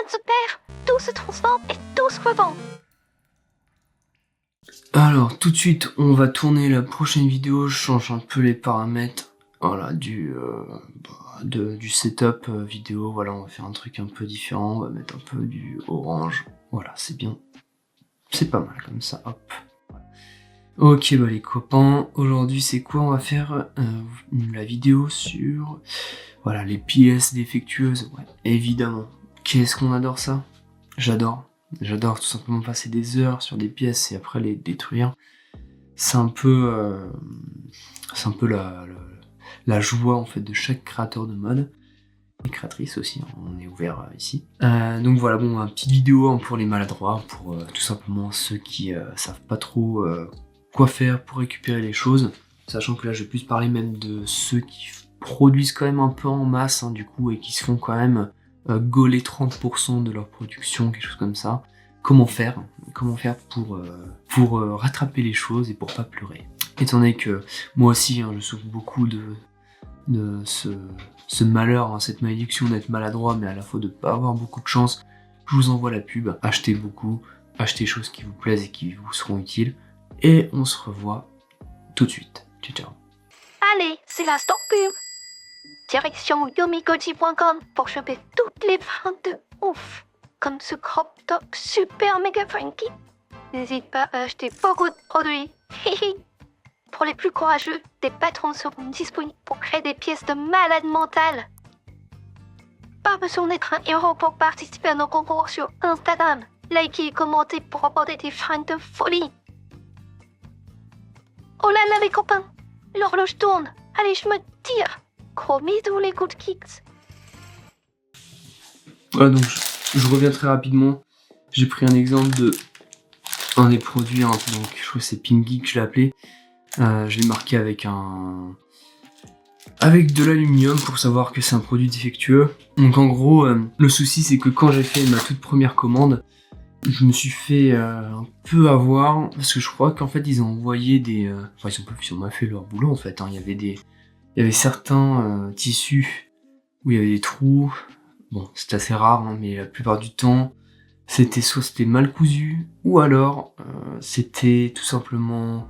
rien ne se perd, tout se transforme et tout se revend. Alors tout de suite on va tourner la prochaine vidéo, je change un peu les paramètres, voilà, du setup vidéo, voilà, on va faire un truc un peu différent, on va mettre un peu du orange, voilà, c'est bien, c'est pas mal comme ça, hop. Ok bah les copains, aujourd'hui c'est quoi? On va faire la vidéo sur, voilà, les pièces défectueuses, ouais, évidemment. Qu'est-ce qu'on adore ça? J'adore tout simplement passer des heures sur des pièces et après les détruire. C'est un peu la joie en fait de chaque créateur de mode et créatrice aussi, hein, on est ouvert ici. Donc voilà, bon, une petite vidéo hein, pour les maladroits, pour tout simplement ceux qui savent pas trop quoi faire pour récupérer les choses. Sachant que là je vais plus parler même de ceux qui produisent quand même un peu en masse hein, du coup, et qui se font quand même gauler 30% de leur production, quelque chose comme ça. Comment faire pour rattraper les choses et pour pas pleurer. Étant donné que moi aussi hein, je souffre beaucoup de ce malheur, hein, cette malédiction d'être maladroit, mais à la fois de pas avoir beaucoup de chance, je vous envoie la pub, achetez beaucoup, achetez des choses qui vous plaisent et qui vous seront utiles, et on se revoit tout de suite. Ciao ciao. Allez, c'est la stop pub. Direction yomikoji.com pour choper toutes les ventes de ouf, comme ce crop top super méga funky. N'hésite pas à acheter beaucoup de produits. Pour les plus courageux, des patrons seront disponibles pour créer des pièces de malade mentale. Pas besoin d'être un héros pour participer à nos concours sur Instagram. Likez et commentez pour remporter des fringues de folie. Oh là là les copains, l'horloge tourne. Allez, je me tire. Gros bisous les good kicks. Voilà, donc je reviens très rapidement. J'ai pris un exemple de un des produits, hein, donc je crois que c'est Pingy que je l'ai appelé. Je l'ai marqué avec de l'aluminium pour savoir que c'est un produit défectueux. Donc en gros, le souci c'est que quand j'ai fait ma toute première commande, je me suis fait un peu avoir, parce que je crois qu'en fait ils ont envoyé des... Enfin ils ont mal fait leur boulot en fait, hein. Il y avait certains tissus où il y avait des trous. Bon, c'est assez rare, hein, mais la plupart du temps, c'était mal cousu, ou alors c'était tout simplement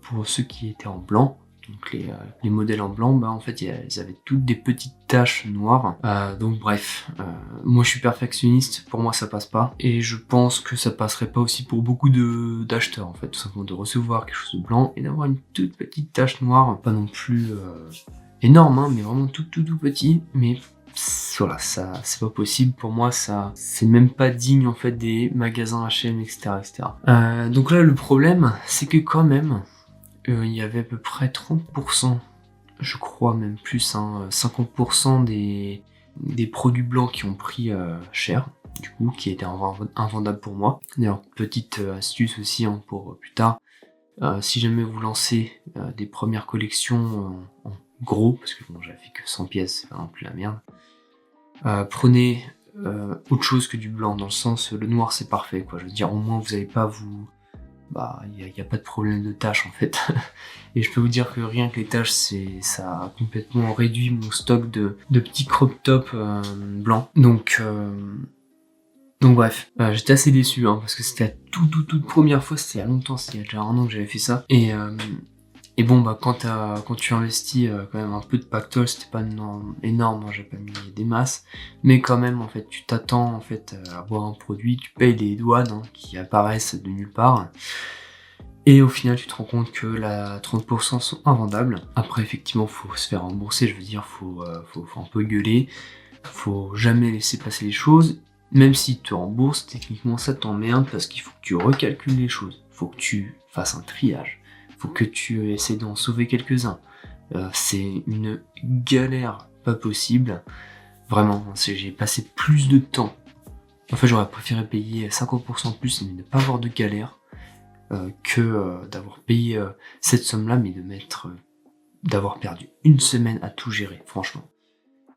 pour ceux qui étaient en blanc. Donc les modèles en blanc, bah en fait ils avaient toutes des petites taches noires. Donc bref, moi je suis perfectionniste, pour moi ça passe pas. Et je pense que ça passerait pas aussi pour beaucoup d'acheteurs en fait, tout simplement de recevoir quelque chose de blanc et d'avoir une toute petite tache noire, pas non plus énorme, hein, mais vraiment tout petit. Mais voilà, ça c'est pas possible pour moi, ça c'est même pas digne en fait des magasins H&M, etc. Donc là le problème c'est que quand même il y avait à peu près 30%, je crois même plus, hein, 50% des produits blancs qui ont pris cher, du coup, qui étaient invendables pour moi. D'ailleurs, petite astuce aussi hein, pour plus tard, si jamais vous lancez des premières collections en gros, parce que bon, j'avais fait que 100 pièces, c'est pas non plus la merde, prenez autre chose que du blanc, dans le sens, le noir c'est parfait, quoi. Je veux dire, au moins vous n'allez pas vous... Bah, il n'y a pas de problème de tâches en fait. Et je peux vous dire que rien que les tâches, ça a complètement réduit mon stock de petits crop top blancs. Donc bref, j'étais assez déçu hein, parce que c'était la toute première fois, c'était il y a longtemps, c'était il y a déjà 1 an que j'avais fait ça. Et bon bah quand tu investis quand même un peu de pactole, c'était pas énorme, hein, j'ai pas mis des masses, mais quand même en fait tu t'attends en fait à avoir un produit, tu payes des douanes hein, qui apparaissent de nulle part, et au final tu te rends compte que la 30% sont invendables. Après effectivement faut se faire rembourser, je veux dire faut un peu gueuler, faut jamais laisser passer les choses, même si tu te rembourses, techniquement ça t'emmerde parce qu'il faut que tu recalcules les choses, faut que tu fasses un triage. Faut que tu essaies d'en sauver quelques-uns. C'est une galère pas possible. Vraiment, j'ai passé plus de temps. En fait, j'aurais préféré payer 50% de plus, mais ne pas avoir de galère, que d'avoir payé cette somme-là, mais d'avoir perdu 1 semaine à tout gérer, franchement.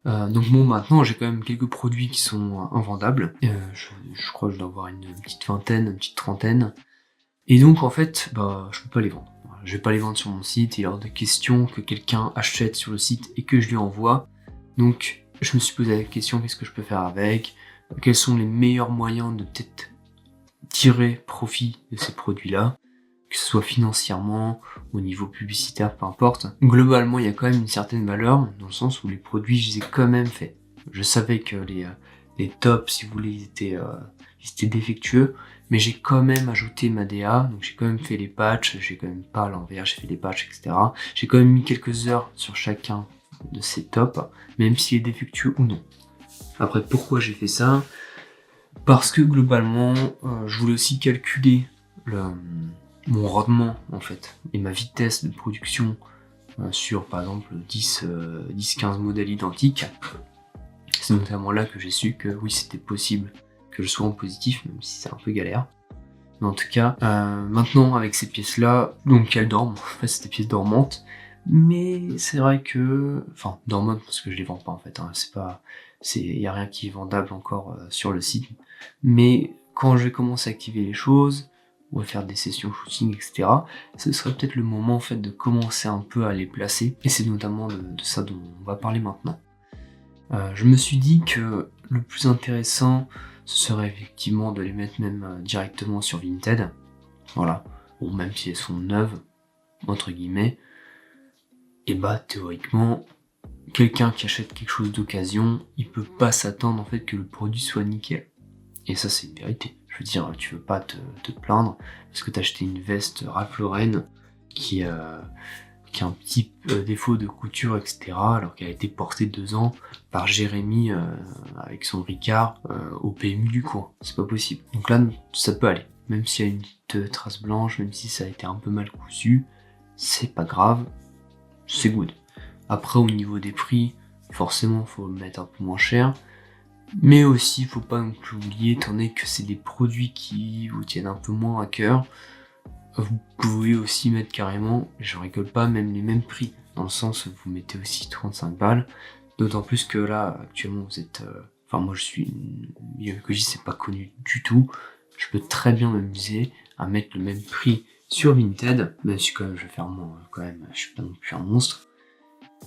Donc bon, maintenant, j'ai quand même quelques produits qui sont invendables. Je crois que je dois avoir une petite vingtaine, une petite trentaine. Et donc, en fait, bah, je peux pas les vendre. Je vais pas les vendre sur mon site, il est hors de question que quelqu'un achète sur le site et que je lui envoie. Donc je me suis posé la question, qu'est-ce que je peux faire avec? quels sont les meilleurs moyens de peut-être tirer profit de ces produits-là, que ce soit financièrement, au niveau publicitaire, peu importe. Globalement, il y a quand même une certaine valeur, dans le sens où les produits, je les ai quand même faits. Je savais que les tops, si vous voulez, ils étaient défectueux, mais j'ai quand même ajouté ma DA, donc j'ai quand même fait les patchs, j'ai quand même pas à l'envers, j'ai fait les patchs, etc. J'ai quand même mis quelques heures sur chacun de ces tops, même s'il est défectueux ou non. Après, pourquoi j'ai fait ça ? Parce que globalement, je voulais aussi calculer mon rendement en fait et ma vitesse de production sur par exemple 10-15 modèles identiques. C'est notamment là que j'ai su que oui, c'était possible que je sois en positif, même si c'est un peu galère. Mais en tout cas, maintenant avec ces pièces-là, donc elles dorment, en fait c'est des pièces dormantes, mais c'est vrai que, enfin dormantes parce que je les vends pas en fait, hein, y a rien qui est vendable encore sur le site, mais quand je vais commencer à activer les choses, ou à faire des sessions shooting, etc., ce serait peut-être le moment en fait de commencer un peu à les placer, et c'est notamment de ça dont on va parler maintenant. Je me suis dit que le plus intéressant, ce serait effectivement de les mettre même directement sur Vinted, voilà, ou même si elles sont neuves, entre guillemets, et bah théoriquement, quelqu'un qui achète quelque chose d'occasion, il peut pas s'attendre en fait que le produit soit nickel. Et ça c'est une vérité. Je veux dire, tu veux pas te plaindre parce que t'as acheté une veste Ralph Lauren qui a un petit défaut de couture, etc. alors qu'elle a été portée 2 ans par Jérémy avec son Ricard au PMU du coin. C'est pas possible. Donc là, ça peut aller. Même s'il y a une petite trace blanche, même si ça a été un peu mal cousu, c'est pas grave, c'est good. Après, au niveau des prix, forcément, faut le mettre un peu moins cher. Mais aussi, faut pas non plus oublier, étant donné que c'est des produits qui vous tiennent un peu moins à cœur, vous pouvez aussi mettre carrément, je rigole pas, même les mêmes prix, dans le sens où vous mettez aussi 35 balles, d'autant plus que là, actuellement, vous êtes... Enfin, moi, je suis... Yomigoji, c'est pas connu du tout, je peux très bien m'amuser à mettre le même prix sur Vinted, même si quand même, je vais faire moins, quand même, je suis pas non plus un monstre,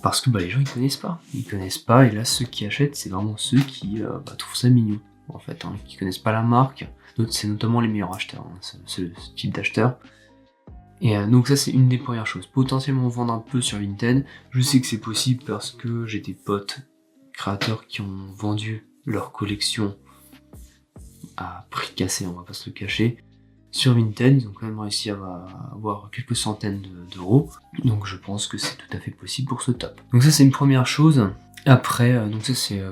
parce que bah, les gens, ils connaissent pas, et là, ceux qui achètent, c'est vraiment ceux qui trouvent ça mignon, en fait, hein, qui connaissent pas la marque, c'est notamment les meilleurs acheteurs, hein, ce type d'acheteurs. Et donc ça c'est une des premières choses. Potentiellement vendre un peu sur Vinted. Je sais que c'est possible parce que j'ai des potes créateurs qui ont vendu leur collection à prix cassé, on va pas se le cacher. Sur Vinted, ils ont quand même réussi à avoir quelques centaines d'euros. Donc je pense que c'est tout à fait possible pour ce top. Donc ça c'est une première chose. Après, donc ça c'est...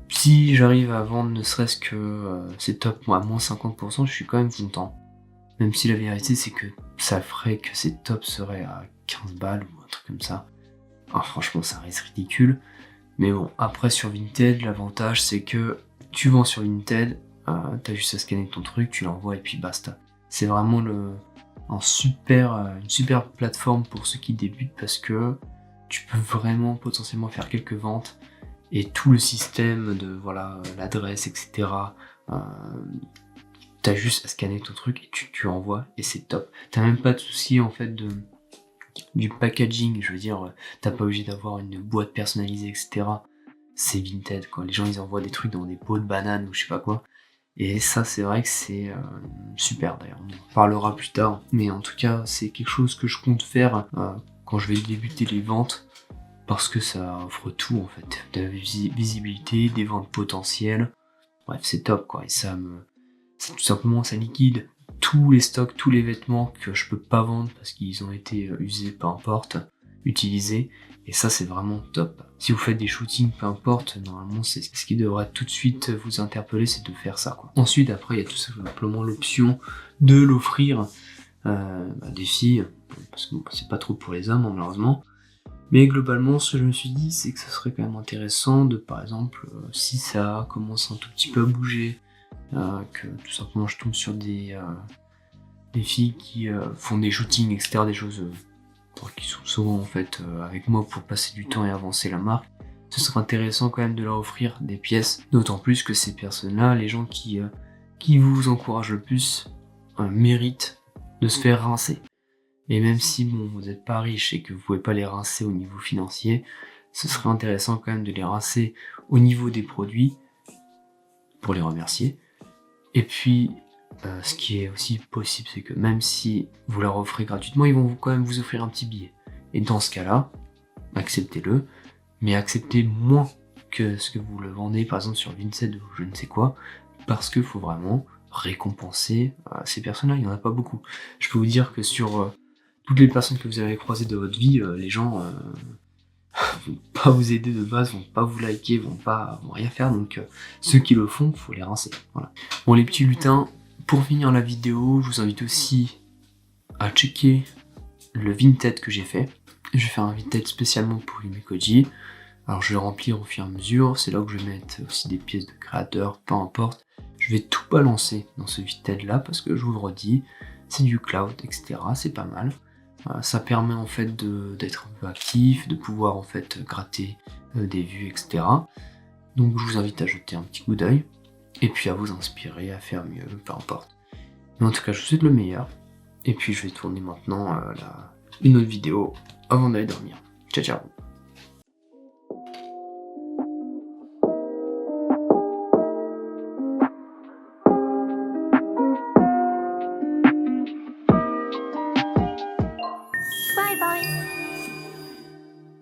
si j'arrive à vendre ne serait-ce que ces tops à moins 50%, je suis quand même content. Même si la vérité c'est que ça ferait que ces tops seraient à 15 balles ou un truc comme ça. Alors franchement ça reste ridicule. Mais bon, après sur Vinted, l'avantage c'est que tu vends sur Vinted, t'as juste à scanner ton truc, tu l'envoies et puis basta. C'est vraiment une super plateforme pour ceux qui débutent parce que tu peux vraiment potentiellement faire quelques ventes et tout le système de l'adresse, etc. T'as juste à scanner ton truc et tu envoies et c'est top. T'as même pas de souci en fait du packaging, je veux dire, t'as pas obligé d'avoir une boîte personnalisée, etc. C'est Vinted quoi. Les gens ils envoient des trucs dans des pots de bananes ou je sais pas quoi. Et ça c'est vrai que c'est super d'ailleurs. On en parlera plus tard. Mais en tout cas c'est quelque chose que je compte faire quand je vais débuter les ventes. Parce que ça offre tout en fait. De la visibilité, des ventes potentielles. Bref c'est top quoi. Et tout simplement ça liquide tous les stocks, tous les vêtements que je peux pas vendre parce qu'ils ont été usés, peu importe, utilisés, et ça c'est vraiment top. Si vous faites des shootings, peu importe, normalement c'est ce qui devrait tout de suite vous interpeller, c'est de faire ça quoi. Ensuite après il y a tout simplement l'option de l'offrir des filles, parce que c'est pas trop pour les hommes malheureusement. Mais globalement, ce que je me suis dit, c'est que ça serait quand même intéressant de, par exemple, si ça commence un tout petit peu à bouger, que tout simplement je tombe sur des filles qui font des shootings, etc., des choses qui sont souvent en fait avec moi pour passer du temps et avancer la marque, ce serait intéressant quand même de leur offrir des pièces, d'autant plus que ces personnes-là, les gens qui vous encouragent le plus, méritent de se faire rincer. Et même si bon, vous n'êtes pas riche et que vous pouvez pas les rincer au niveau financier, ce serait intéressant quand même de les rincer au niveau des produits, pour les remercier. Et puis, ce qui est aussi possible, c'est que même si vous leur offrez gratuitement, ils vont quand même vous offrir un petit billet. Et dans ce cas-là, acceptez-le, mais acceptez moins que ce que vous le vendez, par exemple sur Vinted ou je ne sais quoi, parce qu'il faut vraiment récompenser ces personnes-là. Il n'y en a pas beaucoup. Je peux vous dire que sur toutes les personnes que vous avez croisées de votre vie, les gens vont pas vous aider de base, vont pas vous liker, vont rien faire, donc ceux qui le font, faut les rincer. Voilà. Bon les petits lutins, pour finir la vidéo, je vous invite aussi à checker le Vinted que j'ai fait. Je vais faire un Vinted spécialement pour Yumekoji. Alors je vais le remplir au fur et à mesure, c'est là que je vais mettre aussi des pièces de créateurs, peu importe. Je vais tout balancer dans ce Vinted là parce que je vous le redis, c'est du cloud, etc. C'est pas mal. Ça permet en fait d'être un peu actif, de pouvoir en fait gratter des vues, etc. Donc je vous invite à jeter un petit coup d'œil et puis à vous inspirer, à faire mieux, peu importe. Mais en tout cas, je vous souhaite le meilleur. Et puis je vais tourner maintenant une autre vidéo avant d'aller dormir. Ciao ciao.